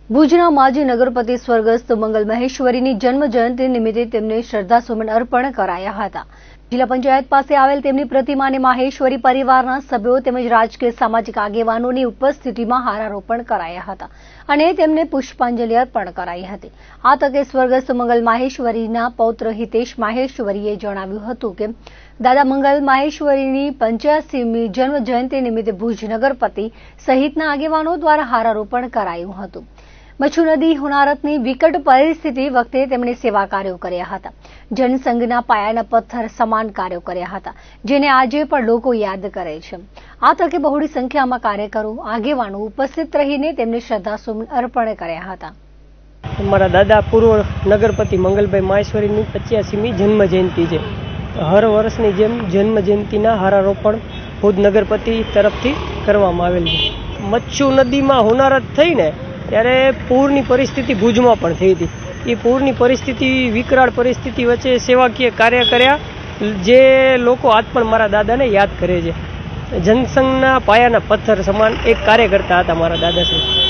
ભુજના માજી નગરપતિ સ્વર્ગસ્થ મંગલ મહેશ્વરીની જન્મ જયંતિ નિમિત્તે તેમને શ્રદ્ધાસુમન અર્પણ કરાયા હતા। જિલ્લા પંચાયત પાસે આવેલ તેમની પ્રતિમાને માહેશ્વરી પરિવારના સભ્યો તેમજ રાજકીય સામાજિક આગેવાનોની ઉપસ્થિતિમાં હારારોપણ કરાયા હતા અને તેમને પુષ્પાંજલિ અર્પણ કરાઈ હતી। આ તકે સ્વર્ગસ્થ મંગલ માહેશ્વરીના પૌત્ર હિતેશ માહેશ્વરીએ જણાવ્યું હતું કે દાદા મંગલ માહેશ્વરીની 85મી જન્મ જયંતિ નિમિત્તે ભુજ નગરપતિ સહિતના આગેવાનો દ્વારા હારારોપણ કરાયું હતું। મચ્છુ નદી હોનારતની વિકટ પરિસ્થિતિ વખતે તેમણે સેવા કાર્યો કર્યા હતા। જનસંઘના પાયાના પથ્થર સમાન કાર્યો કર્યા હતા, જેને આજે પણ લોકો યાદ કરે છે। આ તકે બહોળી સંખ્યામાં કાર્યકરો આગેવાનો ઉપસ્થિત રહીને તેમને શ્રદ્ધાસુમન અર્પણ કર્યા હતા। અમારા દાદા પૂર્વ નગરપતિ મંગલભાઈ માહેશ્વરીની 85મી જન્મ જયંતિ છે। હર વર્ષની જેમ જન્મ જયંતિના હારારોપણ ભુજ નગરપતિ તરફથી કરવામાં આવેલ છે। મચ્છુ નદીમાં હોનારત થઈને ત્યારે પૂરની પરિસ્થિતિ ભુજમાં પણ થઈ હતી। એ પૂરની પરિસ્થિતિ વિકરાળ પરિસ્થિતિ વચ્ચે સેવાકીય કાર્ય કર્યા, જે લોકો આજ પણ મારા દાદાને યાદ કરે છે। જનસંઘના પાયાના પથ્થર સમાન એક કાર્ય કરતા હતા મારા દાદાશ્રી।